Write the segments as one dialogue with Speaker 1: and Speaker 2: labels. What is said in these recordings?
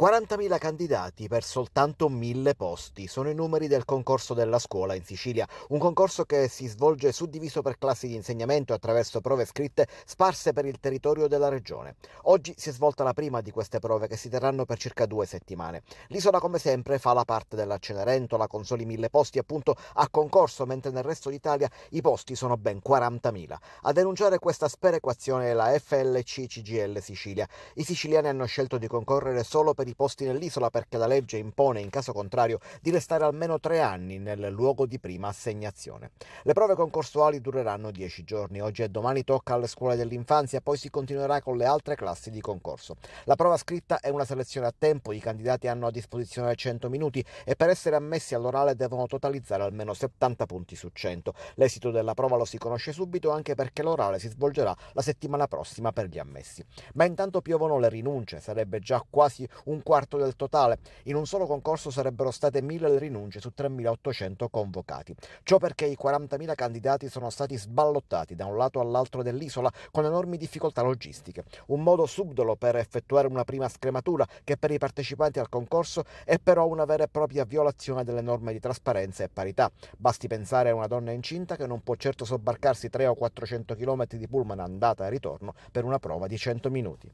Speaker 1: 40.000 candidati per soltanto 1.000 posti. Sono i numeri del concorso della scuola in Sicilia. Un concorso che si svolge suddiviso per classi di insegnamento attraverso prove scritte sparse per il territorio della regione. Oggi si è svolta la prima di queste prove che si terranno per circa 2 settimane. L'isola, come sempre, fa la parte della Cenerentola con soli 1.000 posti appunto a concorso, mentre nel resto d'Italia i posti sono ben 40.000. A denunciare questa sperequazione è la FLC CGIL Sicilia. I siciliani hanno scelto di concorrere solo per i posti nell'isola perché la legge impone, in caso contrario, di restare almeno 3 anni nel luogo di prima assegnazione. Le prove concorsuali dureranno 10 giorni. Oggi e domani tocca alle scuole dell'infanzia, poi si continuerà con le altre classi di concorso. La prova scritta è una selezione a tempo, i candidati hanno a disposizione 100 minuti e per essere ammessi all'orale devono totalizzare almeno 70 punti su 100. L'esito della prova lo si conosce subito anche perché l'orale si svolgerà la settimana prossima per gli ammessi. Ma intanto piovono le rinunce, sarebbe già quasi un quarto del totale. In un solo concorso sarebbero state 1.000 le rinunce su 3.800 convocati. Ciò perché i 40.000 candidati sono stati sballottati da un lato all'altro dell'isola con enormi difficoltà logistiche. Un modo subdolo per effettuare una prima scrematura che per i partecipanti al concorso è però una vera e propria violazione delle norme di trasparenza e parità. Basti pensare a una donna incinta che non può certo sobbarcarsi 300 o 400 km di pullman andata e ritorno per una prova di 100 minuti.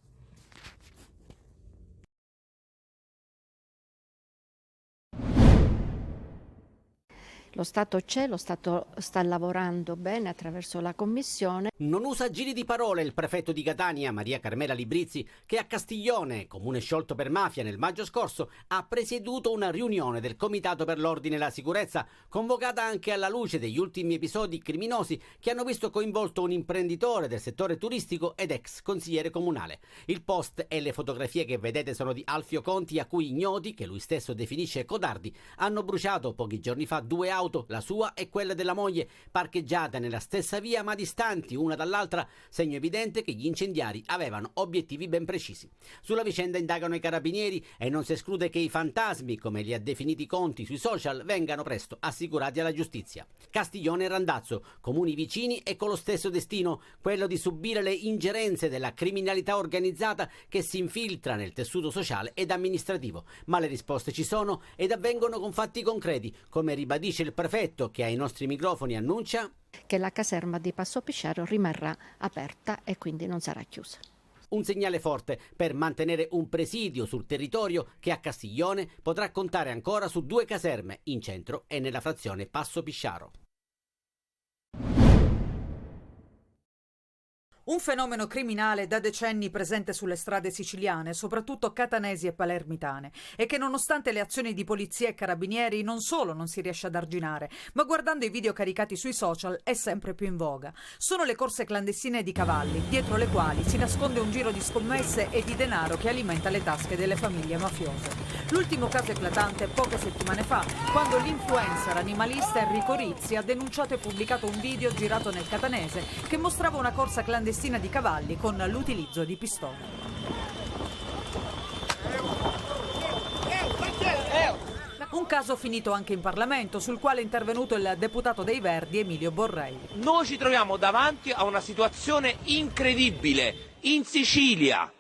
Speaker 2: Lo Stato c'è, lo Stato sta lavorando bene attraverso la Commissione.
Speaker 3: Non usa giri di parole il prefetto di Catania, Maria Carmela Librizzi, che a Castiglione, comune sciolto per mafia nel maggio scorso, ha presieduto una riunione del Comitato per l'Ordine e la Sicurezza, convocata anche alla luce degli ultimi episodi criminosi che hanno visto coinvolto un imprenditore del settore turistico ed ex consigliere comunale. Il post e le fotografie che vedete sono di Alfio Conti, a cui ignoti, che lui stesso definisce codardi, hanno bruciato pochi giorni fa 2 auto, la sua e quella della moglie, parcheggiate nella stessa via ma distanti una dall'altra, segno evidente che gli incendiari avevano obiettivi ben precisi. Sulla vicenda indagano i carabinieri e non si esclude che i fantasmi, come li ha definiti Conti sui social, vengano presto assicurati alla giustizia. Castiglione e Randazzo, comuni vicini e con lo stesso destino, quello di subire le ingerenze della criminalità organizzata che si infiltra nel tessuto sociale ed amministrativo. Ma le risposte ci sono ed avvengono con fatti concreti, come ribadisce il prefetto, che ai nostri microfoni annuncia
Speaker 2: che la caserma di Passo Pisciaro rimarrà aperta e quindi non sarà chiusa.
Speaker 3: un segnale forte per mantenere un presidio sul territorio che a Castiglione potrà contare ancora su 2 caserme in centro e nella frazione Passo Pisciaro.
Speaker 4: Un fenomeno criminale da decenni presente sulle strade siciliane, soprattutto catanesi e palermitane, e che nonostante le azioni di polizia e carabinieri non solo non si riesce ad arginare, ma guardando i video caricati sui social è sempre più in voga. Sono le corse clandestine di cavalli, dietro le quali si nasconde un giro di scommesse e di denaro che alimenta le tasche delle famiglie mafiose. L'ultimo caso eclatante poche settimane fa, quando l'influencer animalista Enrico Rizzi ha denunciato e pubblicato un video girato nel catanese che mostrava una corsa clandestina di cavalli con l'utilizzo di pistole. Un caso finito anche in Parlamento, sul quale è intervenuto il deputato dei Verdi Emilio Borrell.
Speaker 5: Noi ci troviamo davanti a una situazione incredibile. In Sicilia,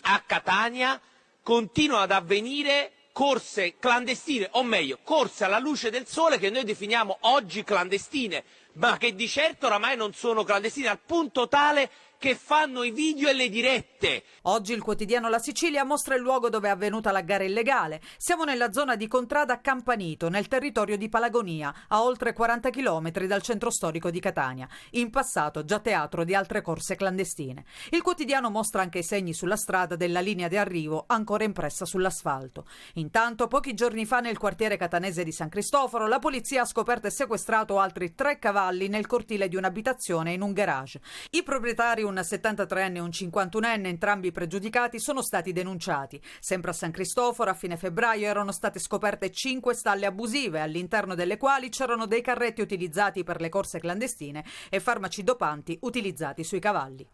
Speaker 5: a Catania, continuano ad avvenire corse clandestine, o meglio, corse alla luce del sole che noi definiamo oggi clandestine, ma che di certo oramai non sono clandestine, al punto tale che fanno i video e le dirette.
Speaker 4: Oggi il quotidiano La Sicilia mostra il luogo dove è avvenuta la gara illegale. Siamo nella zona di Contrada Campanito, nel territorio di Palagonia, a oltre 40 km dal centro storico di Catania. In passato già teatro di altre corse clandestine. Il quotidiano mostra anche i segni sulla strada della linea di arrivo ancora impressa sull'asfalto. Intanto, pochi giorni fa nel quartiere catanese di San Cristoforo, la polizia ha scoperto e sequestrato altri 3 cavalli nel cortile di un'abitazione in un garage. I proprietari, un 73enne e un 51enne, entrambi pregiudicati, sono stati denunciati. Sempre a San Cristoforo, a fine febbraio, erano state scoperte 5 stalle abusive, all'interno delle quali c'erano dei carretti utilizzati per le corse clandestine e farmaci dopanti utilizzati sui cavalli.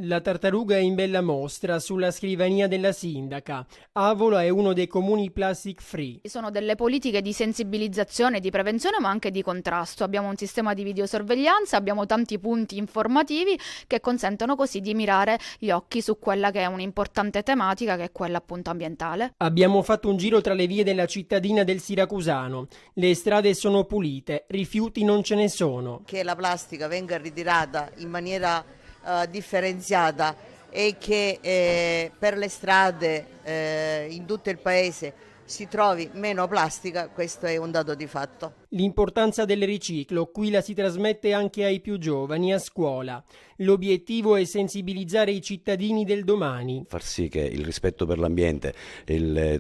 Speaker 6: La tartaruga è in bella mostra sulla scrivania della sindaca. Avola è uno dei comuni plastic free.
Speaker 7: Sono delle politiche di sensibilizzazione, di prevenzione ma anche di contrasto. Abbiamo un sistema di videosorveglianza, abbiamo tanti punti informativi che consentono così di mirare gli occhi su quella che è un'importante tematica, che è quella appunto ambientale.
Speaker 6: Abbiamo fatto un giro tra le vie della cittadina del Siracusano. Le strade sono pulite, rifiuti non ce ne sono.
Speaker 8: Che la plastica venga ritirata in maniera differenziata e che per le strade in tutto il paese si trovi meno plastica, questo è un dato di fatto.
Speaker 6: L'importanza del riciclo qui la si trasmette anche ai più giovani a scuola. L'obiettivo è sensibilizzare i cittadini del domani.
Speaker 9: Far sì che il rispetto per l'ambiente,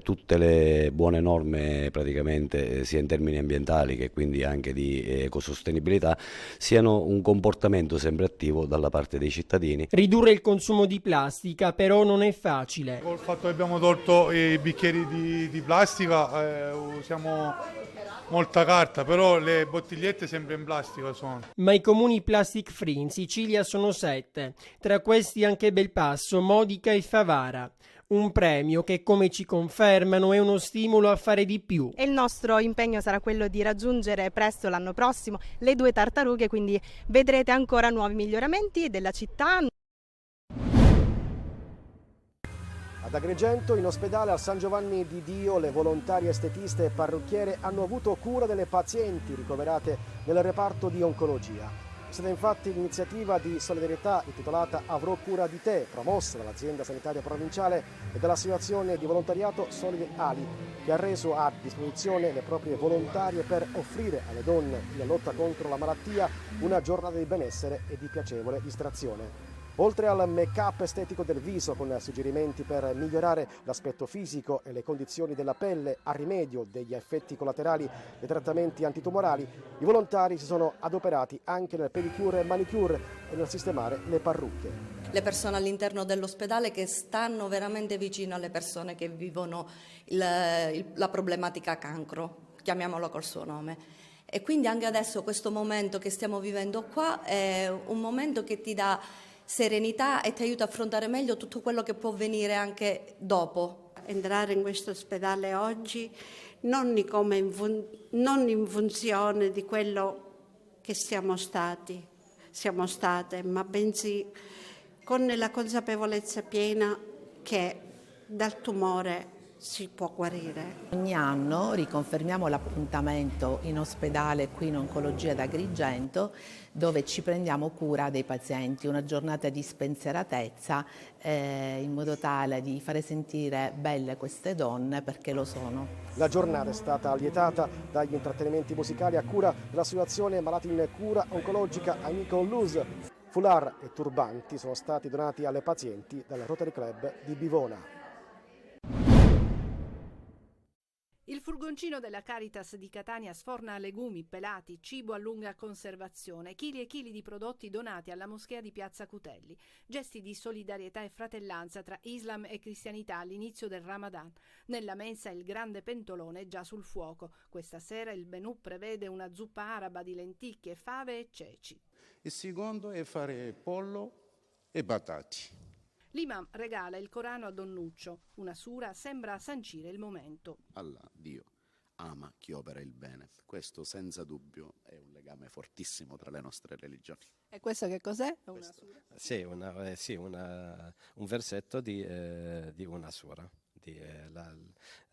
Speaker 9: tutte le buone norme praticamente sia in termini ambientali che quindi anche di ecosostenibilità siano un comportamento sempre attivo dalla parte dei cittadini.
Speaker 6: Ridurre il consumo di plastica però non è facile.
Speaker 10: Col fatto che abbiamo tolto i bicchieri di plastica usiamo molta carta, però le bottigliette sempre in plastica sono.
Speaker 6: Ma i comuni plastic free in Sicilia sono 7, tra questi anche Belpasso, Modica e Favara. Un premio che, come ci confermano, è uno stimolo a fare di più.
Speaker 11: E il nostro impegno sarà quello di raggiungere presto l'anno prossimo le 2 tartarughe, quindi vedrete ancora nuovi miglioramenti della città.
Speaker 12: Ad Agrigento, in ospedale al San Giovanni di Dio, le volontarie estetiste e parrucchiere hanno avuto cura delle pazienti ricoverate nel reparto di oncologia. È stata infatti l'iniziativa di solidarietà intitolata Avrò cura di te, promossa dall'azienda sanitaria provinciale e dall'associazione di volontariato Solide Ali, che ha reso a disposizione le proprie volontarie per offrire alle donne in lotta contro la malattia una giornata di benessere e di piacevole distrazione. Oltre al make-up estetico del viso con suggerimenti per migliorare l'aspetto fisico e le condizioni della pelle a rimedio degli effetti collaterali dei trattamenti antitumorali, i volontari si sono adoperati anche nel pedicure e manicure e nel sistemare le parrucche.
Speaker 13: Le persone all'interno dell'ospedale che stanno veramente vicino alle persone che vivono la problematica cancro, chiamiamolo col suo nome. E quindi anche adesso questo momento che stiamo vivendo qua è un momento che ti dà serenità e ti aiuta a affrontare meglio tutto quello che può venire anche dopo.
Speaker 14: Entrare in questo ospedale oggi non in funzione di quello che siamo state, ma bensì con la consapevolezza piena che dal tumore si può guarire.
Speaker 15: Ogni anno riconfermiamo l'appuntamento in ospedale qui in oncologia ad Agrigento, dove ci prendiamo cura dei pazienti, una giornata di spensieratezza in modo tale di fare sentire belle queste donne perché lo sono.
Speaker 12: La giornata è stata allietata dagli intrattenimenti musicali a cura dell'associazione Malati in Cura Oncologica Amico Luz. Foulard e turbanti sono stati donati alle pazienti dal Rotary Club di Bivona.
Speaker 16: Il furgoncino della Caritas di Catania sforna legumi, pelati, cibo a lunga conservazione, chili e chili di prodotti donati alla moschea di Piazza Cutelli. Gesti di solidarietà e fratellanza tra Islam e cristianità all'inizio del Ramadan. Nella mensa il grande pentolone già sul fuoco. Questa sera il menù prevede una zuppa araba di lenticchie, fave e ceci.
Speaker 17: Il secondo è fare pollo e patate.
Speaker 16: L'imam regala il Corano a Don Nuccio. Una sura sembra sancire il momento.
Speaker 18: Allah, Dio, ama chi opera il bene. Questo senza dubbio è un legame fortissimo tra le nostre religioni.
Speaker 16: E questo che cos'è? Una sura?
Speaker 19: Sì, un versetto di una sura,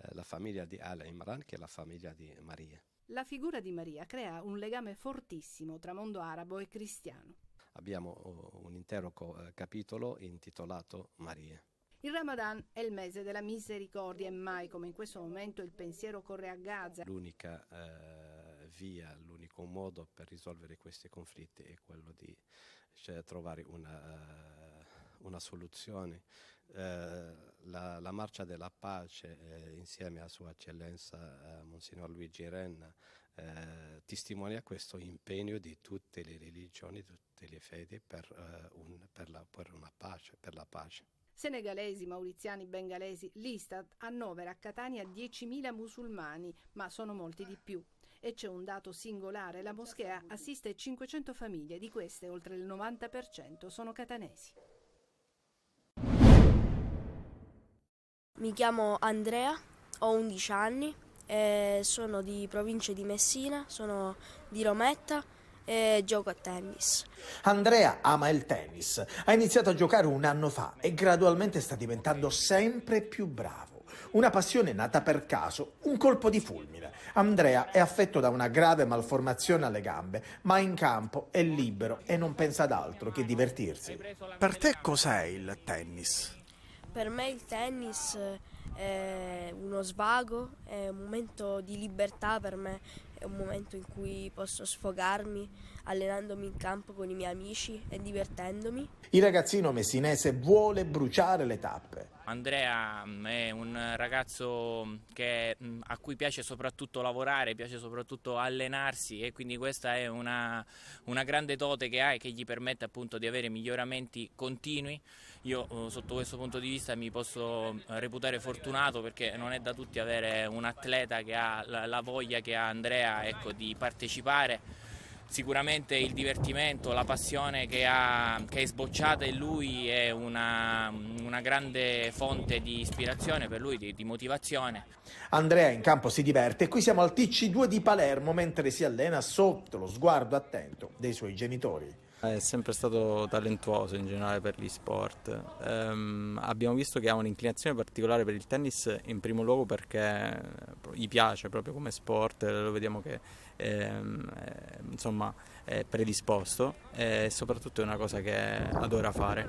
Speaker 19: la famiglia di Al-Imran, che è la famiglia di Maria.
Speaker 16: La figura di Maria crea un legame fortissimo tra mondo arabo e cristiano.
Speaker 19: Abbiamo un intero capitolo intitolato Maria.
Speaker 16: Il Ramadan è il mese della misericordia e mai come in questo momento il pensiero corre a Gaza.
Speaker 19: L'unica via, l'unico modo per risolvere questi conflitti è quello di trovare una soluzione. La Marcia della Pace, insieme a Sua Eccellenza Monsignor Luigi Renna, testimonia questo impegno di tutte le religioni, tutte le fedi per una pace, per la pace.
Speaker 16: Senegalesi, mauriziani, bengalesi, l'Istat annovera a Catania 10.000 musulmani, ma sono molti di più. E c'è un dato singolare, la moschea assiste 500 famiglie, di queste oltre il 90% sono catanesi.
Speaker 20: Mi chiamo Andrea, ho 11 anni, sono di provincia di Messina, sono di Rometta e gioco a tennis.
Speaker 21: Andrea ama il tennis, ha iniziato a giocare un anno fa e gradualmente sta diventando sempre più bravo. Una passione nata per caso, un colpo di fulmine. Andrea è affetto da una grave malformazione alle gambe, ma in campo è libero e non pensa ad altro che divertirsi.
Speaker 22: Per te cos'è il tennis?
Speaker 20: Per me il tennis è uno svago, è un momento di libertà per me, è un momento in cui posso sfogarmi allenandomi in campo con i miei amici e divertendomi.
Speaker 21: Il ragazzino messinese vuole bruciare le tappe.
Speaker 23: Andrea è un ragazzo a cui piace soprattutto lavorare, piace soprattutto allenarsi, e quindi questa è una grande dote che ha e che gli permette appunto di avere miglioramenti continui. Io sotto questo punto di vista mi posso reputare fortunato, perché non è da tutti avere un atleta che ha la voglia che ha Andrea, ecco, di partecipare. Sicuramente il divertimento, la passione che è sbocciata in lui è una grande fonte di ispirazione per lui, di motivazione.
Speaker 21: Andrea in campo si diverte e qui siamo al TC2 di Palermo mentre si allena sotto lo sguardo attento dei suoi genitori.
Speaker 24: È sempre stato talentuoso in generale per gli sport. Abbiamo visto che ha un'inclinazione particolare per il tennis, in primo luogo perché gli piace proprio come sport, lo vediamo che insomma è predisposto e soprattutto è una cosa che adora fare.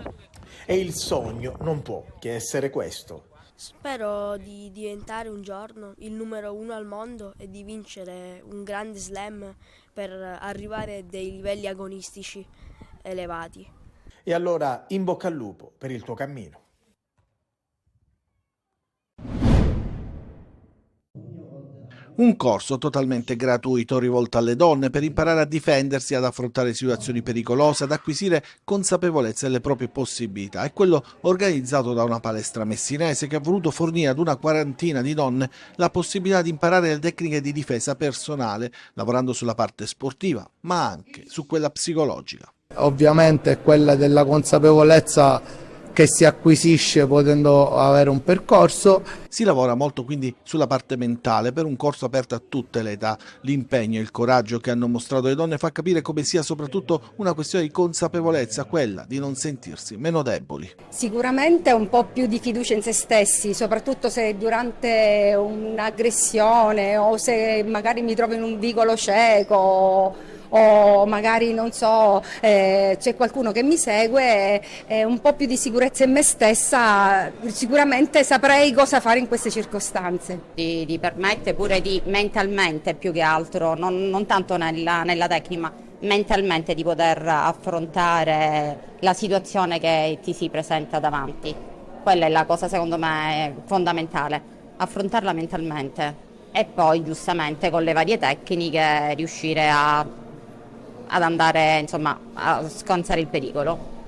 Speaker 21: E il sogno non può che essere questo.
Speaker 20: Spero di diventare un giorno il numero 1 al mondo e di vincere un grande slam per arrivare a dei livelli agonistici elevati.
Speaker 21: E allora in bocca al lupo per il tuo cammino.
Speaker 22: Un corso totalmente gratuito rivolto alle donne per imparare a difendersi, ad affrontare situazioni pericolose, ad acquisire consapevolezza delle proprie possibilità. È quello organizzato da una palestra messinese che ha voluto fornire ad una quarantina di donne la possibilità di imparare le tecniche di difesa personale, lavorando sulla parte sportiva, ma anche su quella psicologica.
Speaker 25: Ovviamente è quella della consapevolezza che si acquisisce potendo avere un percorso.
Speaker 22: Si lavora molto quindi sulla parte mentale per un corso aperto a tutte le età. L'impegno e il coraggio che hanno mostrato le donne fa capire come sia soprattutto una questione di consapevolezza, quella di non sentirsi meno deboli.
Speaker 26: Sicuramente un po' più di fiducia in se stessi, soprattutto se durante un'aggressione o se magari mi trovo in un vicolo cieco o magari non so, c'è qualcuno che mi segue, un po' più di sicurezza in me stessa, sicuramente saprei cosa fare in queste circostanze.
Speaker 27: Ti permette pure di mentalmente più che altro, non tanto nella tecnica, ma mentalmente di poter affrontare la situazione che ti si presenta davanti. Quella è la cosa secondo me fondamentale, affrontarla mentalmente e poi giustamente con le varie tecniche riuscire ad andare, insomma, a sconzare il pericolo.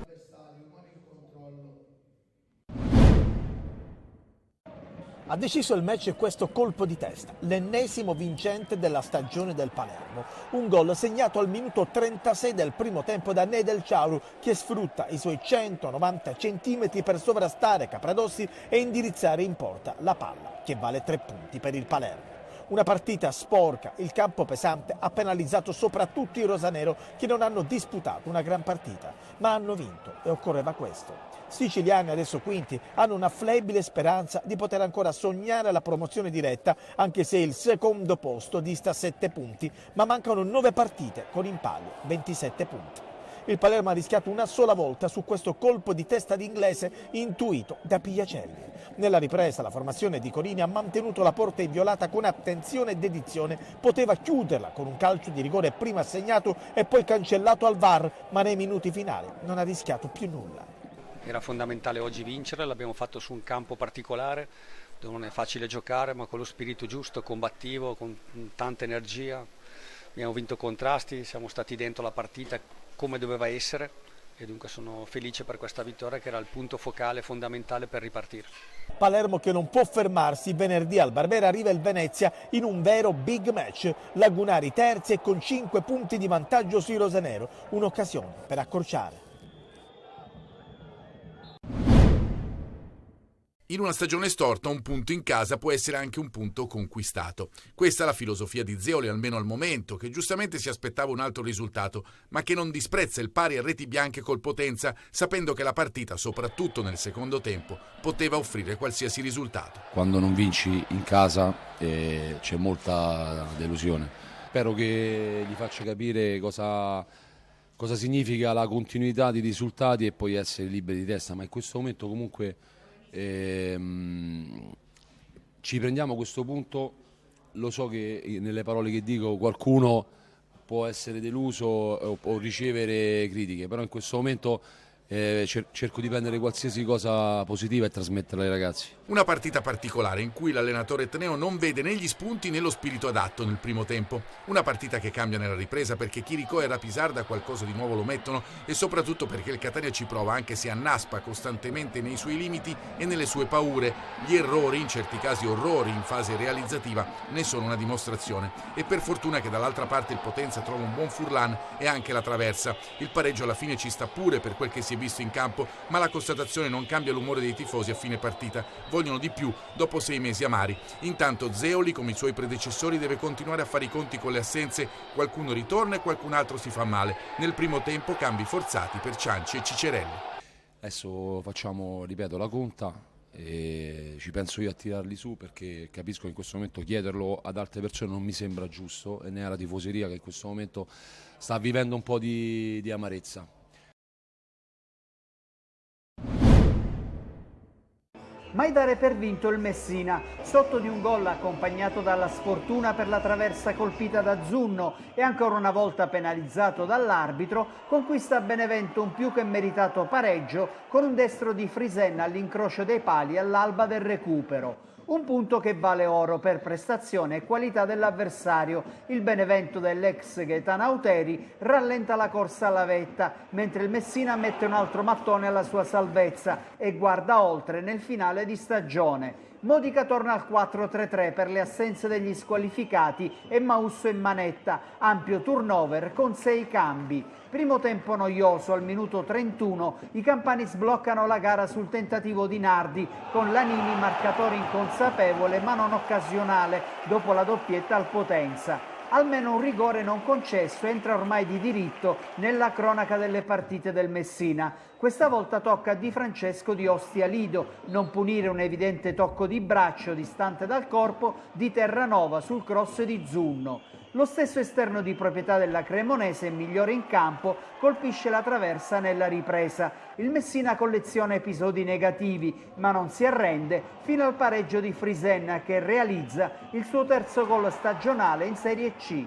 Speaker 21: Ha deciso il match questo colpo di testa, l'ennesimo vincente della stagione del Palermo. Un gol segnato al minuto 36 del primo tempo da Nedel Ciauru, che sfrutta i suoi 190 centimetri per sovrastare Capradossi e indirizzare in porta la palla, che vale 3 punti per il Palermo. Una partita sporca, il campo pesante ha penalizzato soprattutto i rosanero che non hanno disputato una gran partita, ma hanno vinto e occorreva questo. Siciliani, adesso quinti, hanno una flebile speranza di poter ancora sognare la promozione diretta, anche se il secondo posto dista 7 punti, ma mancano 9 partite con in palio 27 punti. Il Palermo ha rischiato una sola volta su questo colpo di testa d'Inglese intuito da Pigliacelli. Nella ripresa la formazione di Corini ha mantenuto la porta inviolata con attenzione e dedizione, poteva chiuderla con un calcio di rigore prima segnato e poi cancellato al VAR, ma nei minuti finali non ha rischiato più nulla.
Speaker 28: Era fondamentale oggi vincere, l'abbiamo fatto su un campo particolare dove non è facile giocare, ma con lo spirito giusto, combattivo, con tanta energia. Abbiamo vinto contrasti, siamo stati dentro la partita come doveva essere e dunque sono felice per questa vittoria che era il punto focale fondamentale per ripartire.
Speaker 21: Palermo che non può fermarsi, venerdì al Barbera arriva il Venezia in un vero big match. Lagunari terzi e con 5 punti di vantaggio sui rosanero, un'occasione per accorciare.
Speaker 1: In una stagione storta un punto in casa può essere anche un punto conquistato. Questa è la filosofia di Zeoli, almeno al momento, che giustamente si aspettava un altro risultato, ma che non disprezza il pari a reti bianche col Potenza, sapendo che la partita, soprattutto nel secondo tempo, poteva offrire qualsiasi risultato.
Speaker 2: Quando non vinci in casa c'è molta delusione. Spero che gli faccia capire cosa significa la continuità di risultati e poi essere liberi di testa, ma in questo momento comunque ci prendiamo questo punto. Lo so che nelle parole che dico qualcuno può essere deluso o ricevere critiche, però in questo momento cerco di prendere qualsiasi cosa positiva e trasmetterla ai ragazzi.
Speaker 1: Una partita particolare in cui l'allenatore etneo non vede né gli spunti né lo spirito adatto nel primo tempo. Una partita che cambia nella ripresa perché Chirico e Rapisarda qualcosa di nuovo lo mettono e soprattutto perché il Catania ci prova, anche se annaspa costantemente nei suoi limiti e nelle sue paure. Gli errori, in certi casi orrori in fase realizzativa, ne sono una dimostrazione. E per fortuna che dall'altra parte il Potenza trova un buon Furlan e anche la traversa. Il pareggio alla fine ci sta pure per quel che si è visto in campo, ma la constatazione non cambia l'umore dei tifosi a fine partita. Vogliono di più dopo 6 mesi amari. Intanto Zeoli, come i suoi predecessori, deve continuare a fare i conti con le assenze. Qualcuno ritorna e qualcun altro si fa male. Nel primo tempo cambi forzati per Cianci e Cicerelli.
Speaker 2: Adesso facciamo, ripeto, la conta e ci penso io a tirarli su, perché capisco che in questo momento chiederlo ad altre persone non mi sembra giusto, e né alla tifoseria che in questo momento sta vivendo un po' di amarezza.
Speaker 3: Mai dare per vinto il Messina, sotto di un gol accompagnato dalla sfortuna per la traversa colpita da Zunno e ancora una volta penalizzato dall'arbitro, conquista Benevento un più che meritato pareggio con un destro di Frisen all'incrocio dei pali all'alba del recupero. Un punto che vale oro per prestazione e qualità dell'avversario. Il Benevento dell'ex Gaetano Auteri rallenta la corsa alla vetta, mentre il Messina mette un altro mattone alla sua salvezza e guarda oltre nel finale di stagione. Modica torna al 4-3-3 per le assenze degli squalificati e Mausso in manetta, ampio turnover con 6 cambi. Primo tempo noioso, al minuto 31 i campani sbloccano la gara sul tentativo di Nardi, con Lanini marcatore inconsapevole ma non occasionale dopo la doppietta al Potenza. Almeno un rigore non concesso entra ormai di diritto nella cronaca delle partite del Messina. Questa volta tocca a Di Francesco di Ostia Lido non punire un evidente tocco di braccio distante dal corpo di Terranova sul cross di Zunno. Lo stesso esterno di proprietà della Cremonese, migliore in campo, colpisce la traversa nella ripresa. Il Messina colleziona episodi negativi, ma non si arrende fino al pareggio di Frisen, che realizza il suo terzo gol stagionale in Serie C.